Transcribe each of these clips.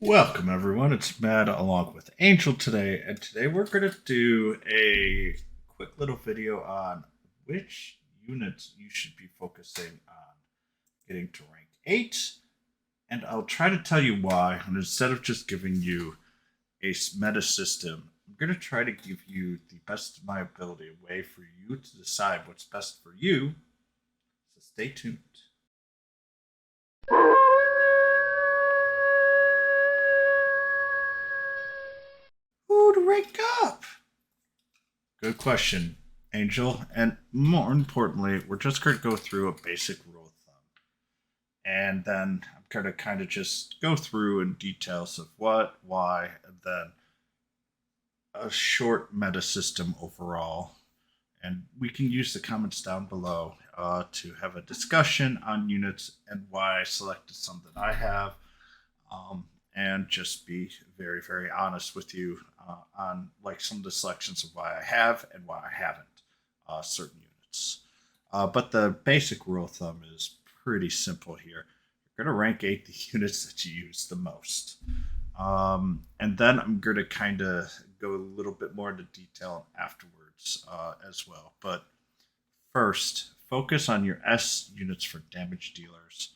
Welcome, everyone. It's Matt along with Angel today, and today we're going to do a quick little video on which units you should be focusing on getting to rank 8. And I'll try to tell you why. And instead of just giving you a meta system, I'm going to try to give you the best of my ability, a way for you to decide what's best for you. So stay tuned. Who to rank up? Good question, Angel. And more importantly, we're just going to go through a basic rule of thumb. And then I'm going to kind of just go through in details of what, why, and then a short meta system overall. And we can use the comments down below to have a discussion on units and why I selected some that I have. And just be very, very honest with you on like some of the selections of why I have and why I haven't certain units. But the basic rule of thumb is pretty simple here. You're going to rank 8 the units that you use the most. And then I'm going to kind of go a little bit more into detail afterwards as well. But first, focus on your S units for damage dealers.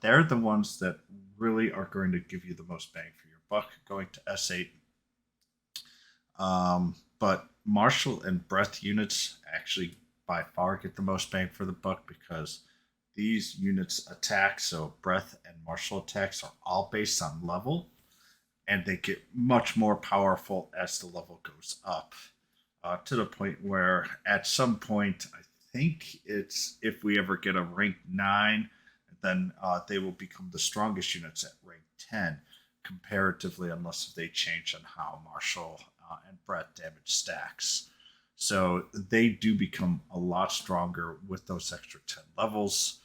They're the ones that really are going to give you the most bang for your buck going to S8. But martial and breath units actually by far get the most bang for the buck because these units attack, so breath and martial attacks are all based on level, and they get much more powerful as the level goes up. To the point where at some point, I think it's if we ever get a rank 9, then they will become the strongest units at rank 10 comparatively, unless they change on how martial and breath damage stacks. So they do become a lot stronger with those extra 10 levels.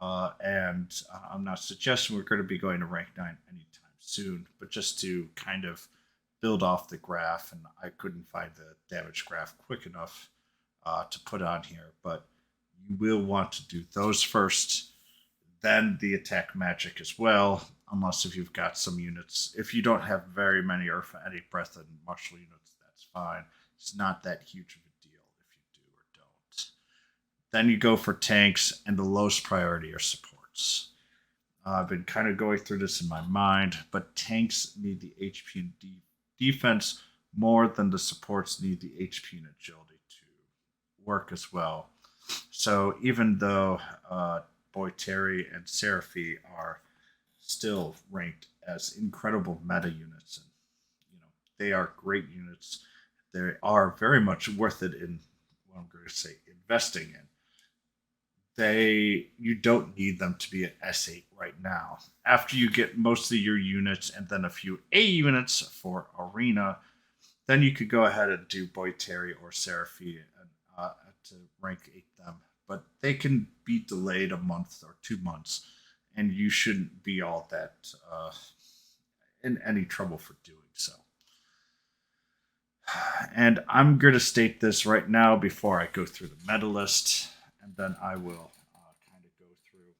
And I'm not suggesting we're going to be going to rank 9 anytime soon, but just to kind of build off the graph, and I couldn't find the damage graph quick enough to put on here, but you will want to do those first, then the attack magic as well, unless if you've got some units. If you don't have very many or any breath and martial units, that's fine. It's not that huge of a deal if you do or don't. Then you go for tanks, and the lowest priority are supports. I've been kind of going through this in my mind, but tanks need the HP and defense more than the supports need the HP and agility to work as well. So even though Boiteri and Seraphi are still ranked as incredible meta units, and they are great units, they are very much worth it in what I'm going to say investing in. You don't need them to be at S8 right now. After you get most of your units and then a few A units for arena, then you could go ahead and do Boiteri or Seraphi and, to rank 8 them. But they can be delayed a month or 2 months, and you shouldn't be all that in any trouble for doing so. And I'm going to state this right now before I go through the meta list, and then I will kind of go through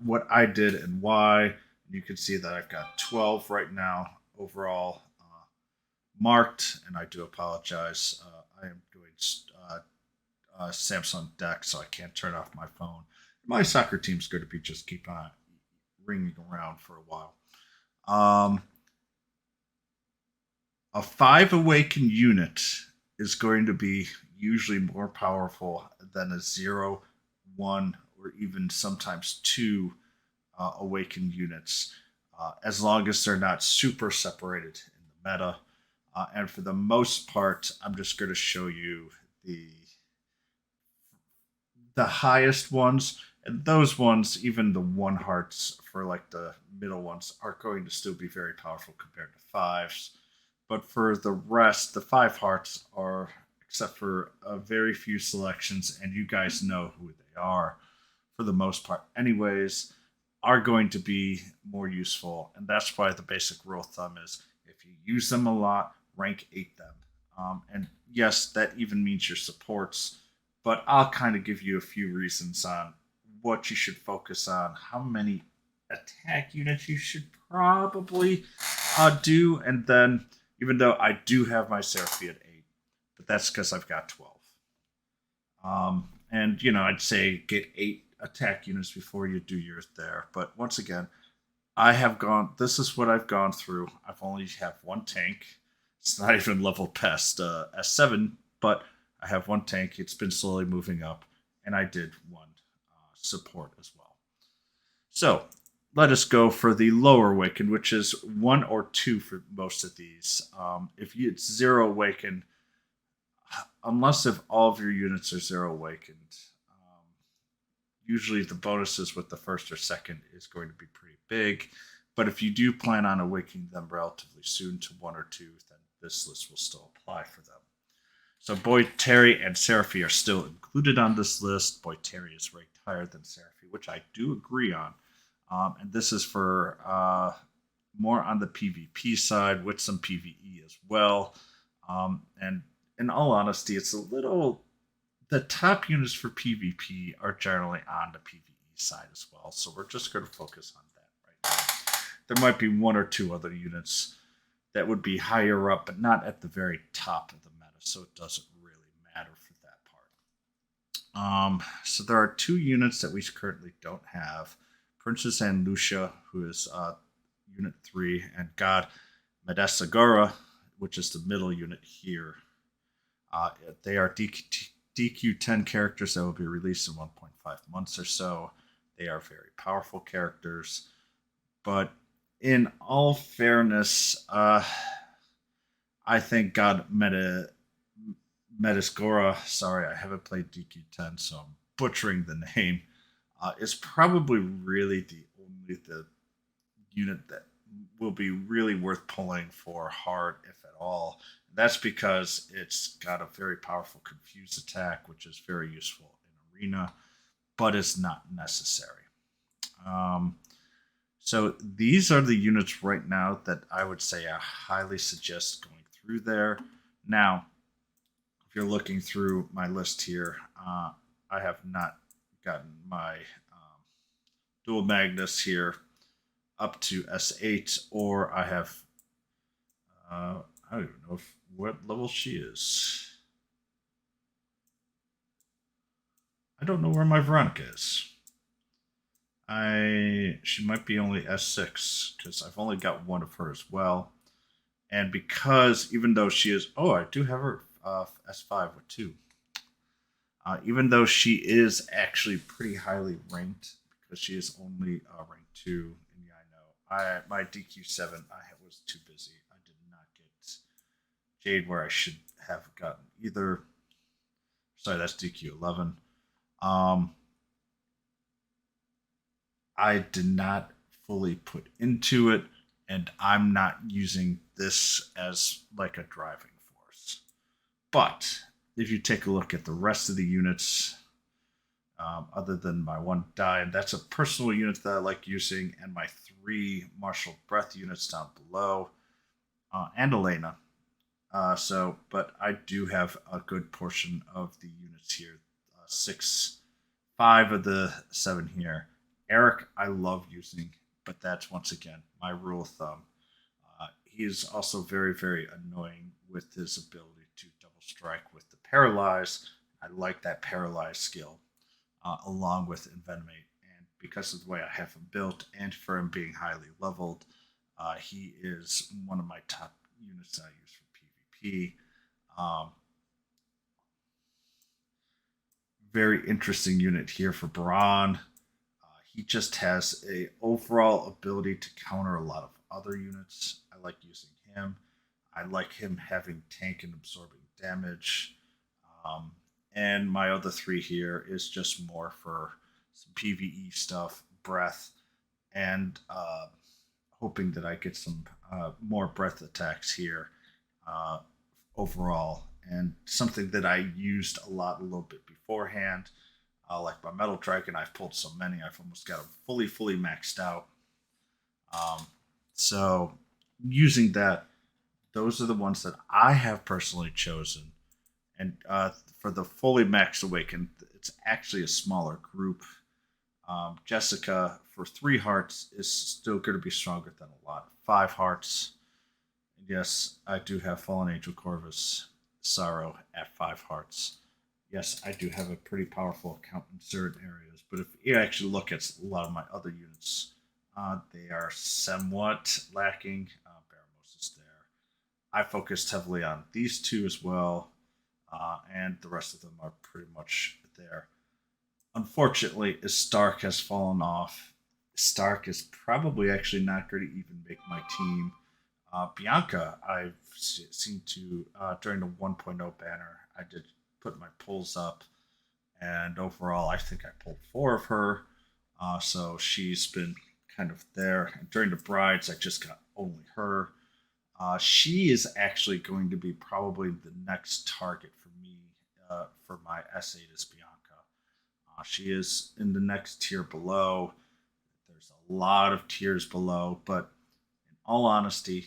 what I did and why. You can see that I've got 12 right now overall marked, and I do apologize. I am doing uh, Samsung deck, so I can't turn off my phone. My soccer team's going to be just keep on ringing around for a while. A 5 awakened unit is going to be usually more powerful than a 0, 1, or even sometimes 2 awakened units, as long as they're not super separated in the meta. And for the most part, I'm just going to show you the highest ones, and those ones, even the 1 hearts for like the middle ones, are going to still be very powerful compared to 5s. But for the rest, the 5 hearts are, except for a very few selections, and you guys know who they are for the most part, anyways, are going to be more useful. And that's why the basic rule of thumb is if you use them a lot, rank 8 them. And yes, that even means your supports, but I'll kind of give you a few reasons on what you should focus on, how many attack units you should probably do. And then, even though I do have my Seraphie at 8, but that's because I've got 12. And, I'd say get 8 attack units before you do yours there. But once again, this is what I've gone through. I've only have one tank. It's not even level past S7, but I have one tank. It's been slowly moving up, and I did one support as well. So let us go for the lower awakened, which is 1 or 2 for most of these. It's 0 awakened, unless if all of your units are 0 awakened, usually the bonuses with the first or second is going to be pretty big. But if you do plan on awakening them relatively soon to 1 or 2, then this list will still apply for them. So Boy Terry and Seraphie are still included on this list. Boy Terry is ranked higher than Seraphie, which I do agree on. And this is for more on the PvP side with some PvE as well. And in all honesty, it's a little. The top units for PvP are generally on the PvE side as well. So we're just going to focus on that right now. There might be 1 or 2 other units that would be higher up, but not at the very top of the meta. So it doesn't really matter for that part. So there are 2 units that we currently don't have. Princess Anne Lucia, who is Unit 3, and God Medasagora, which is the middle unit here. They are DQ10 characters that will be released in 1.5 months or so. They are very powerful characters. But in all fairness, I think God Medasagora, sorry, I haven't played DQ10, so I'm butchering the name, is probably really the unit that will be really worth pulling for hard, if at all. That's because it's got a very powerful confuse attack, which is very useful in arena, but it's not necessary. So these are the units right now that I would say I highly suggest going through there. Now, if you're looking through my list here, I have not gotten my Dual Magnus here up to S8, or I have I don't even know what level she is. I don't know where my Veronica is. She might be only S6 because I've only got one of her as well, and because even though she is, I do have her S5 with 2. Even though she is actually pretty highly ranked because she is only ranked 2. And yeah, I know my DQ7 I was too busy. I did not get Jade where I should have gotten either. Sorry, that's DQ11. I did not fully put into it, and I'm not using this as like a driving force. But if you take a look at the rest of the units, other than my 1 die, and that's a personal unit that I like using, and my 3 martial breath units down below, and Elena. But I do have a good portion of the units here. 5 of the 7 here. Eric, I love using, but that's once again my rule of thumb. He is also very, very annoying with his ability to double strike with the paralyze. I like that paralyze skill, along with envenomate, and because of the way I have him built, and for him being highly leveled, he is one of my top units that I use for PvP. Very interesting unit here for Braun. He just has a overall ability to counter a lot of other units. I like using him. I like him having tank and absorbing damage. And my other 3 here is just more for some PvE stuff, breath, and hoping that I get some more breath attacks here overall. And something that I used a little bit beforehand. Like my Metal Dragon, I've pulled so many, I've almost got them fully maxed out. So using that, those are the ones that I have personally chosen. And for the fully maxed awakened, it's actually a smaller group. Jessica for 3 hearts is still going to be stronger than a lot. 5 hearts. And yes, I do have Fallen Angel Corvus Sorrow at 5 hearts. Yes, I do have a pretty powerful account in certain areas, but if you actually look at a lot of my other units, they are somewhat lacking. Baramos is there. I focused heavily on these two as well, and the rest of them are pretty much there. Unfortunately, as Stark has fallen off, Stark is probably actually not going to even make my team. Bianca, I've seen to during the 1.0 banner, I did put my pulls up, and overall, I think I pulled 4 of her. So she's been kind of there. And during the brides, I just got only her. She is actually going to be probably the next target for me for my S8 is Bianca. She is in the next tier below. There's a lot of tiers below, but in all honesty,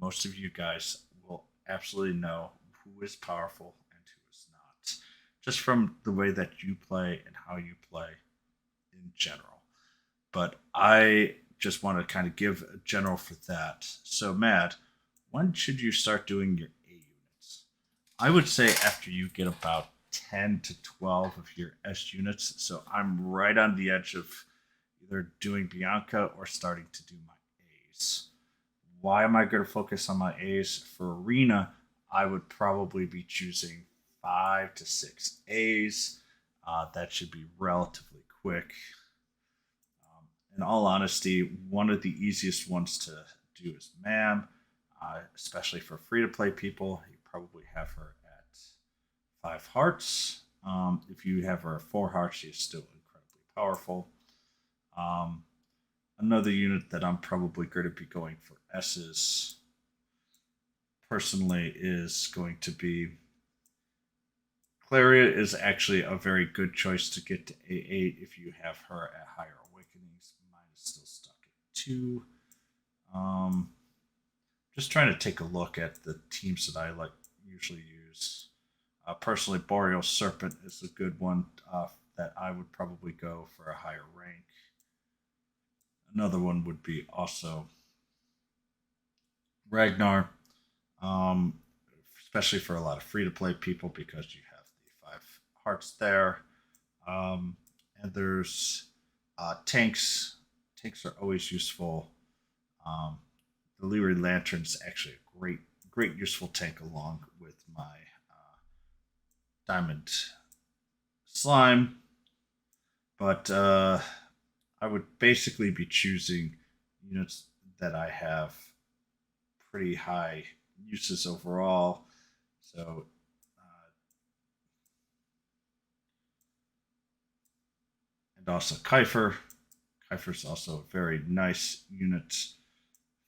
most of you guys will absolutely know who is powerful and who is not, just from the way that you play and how you play in general. But I just want to kind of give a general for that. So, Matt, when should you start doing your A units? I would say after you get about 10 to 12 of your S units. So I'm right on the edge of either doing Bianca or starting to do my A's. Why am I going to focus on my A's? For Arena, I would probably be choosing 5 to 6 A's. That should be relatively quick. In all honesty, one of the easiest ones to do is Ma'am, especially for free to play people. You probably have her at 5 hearts. If you have her at 4 hearts, she's still incredibly powerful. Um, Another unit that I'm probably going to be going for S's personally is going to be Claria is actually a very good choice to get to A8 if you have her at higher awakenings. Mine is still stuck at 2. Um, just trying to take a look at the teams that I like usually use. Personally, Boreal Serpent is a good one that I would probably go for a higher rank. Another one would be also Ragnar, um, especially for a lot of free to play people because you have the 5 hearts there. And there's tanks. Tanks are always useful. Um, the Leary Lantern's actually a great useful tank along with my Diamond Slime. But I would basically be choosing units that I have pretty high uses overall. So, and also Kiefer. Kiefer's also a very nice unit,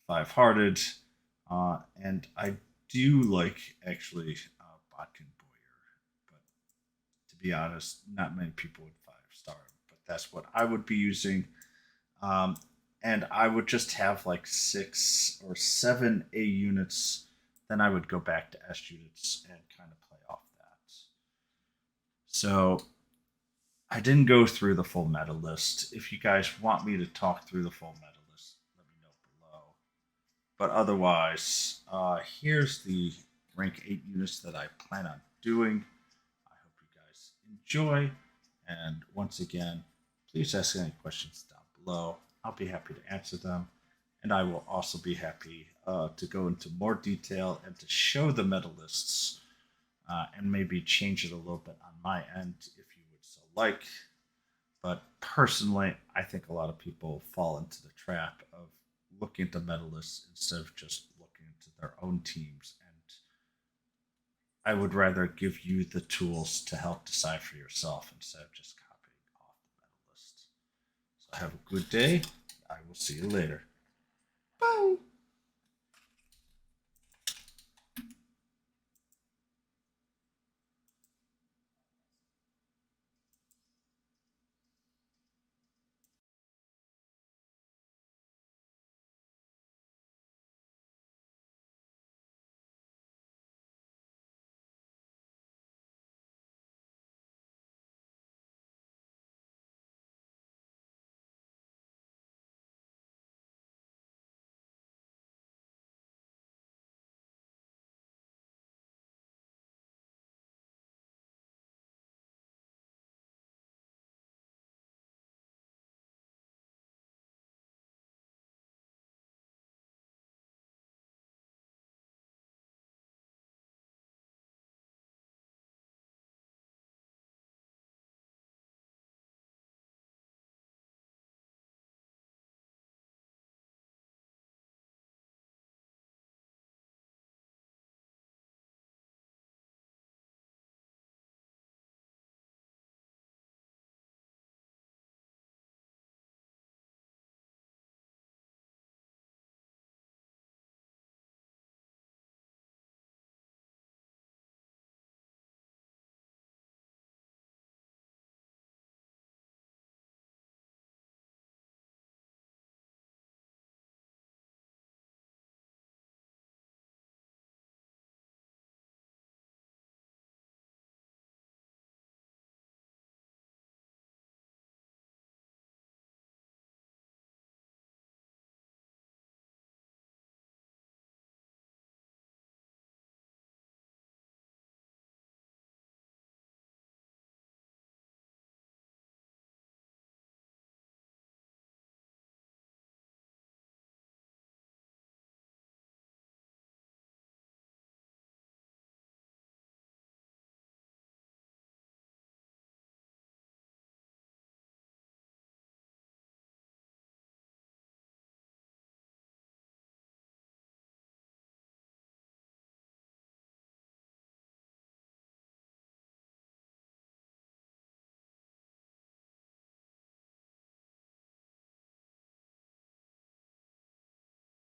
5 hearted. And I do like actually Botkin Boyer, but to be honest, not many people would 5 star him. But that's what I would be using. Um, and I would just have like 6 or 7 A units. Then I would go back to S units and kind of play off that. So I didn't go through the full meta list. If you guys want me to talk through the full meta list, let me know below. But otherwise, here's the rank 8 units that I plan on doing. I hope you guys enjoy. And once again, please ask any questions down below. I'll be happy to answer them. And I will also be happy to go into more detail and to show the meta lists and maybe change it a little bit on my end if you would so like. But personally, I think a lot of people fall into the trap of looking at the meta lists instead of just looking into their own teams. And I would rather give you the tools to help decide for yourself instead of just copying off the meta list. So have a good day. I will see you later.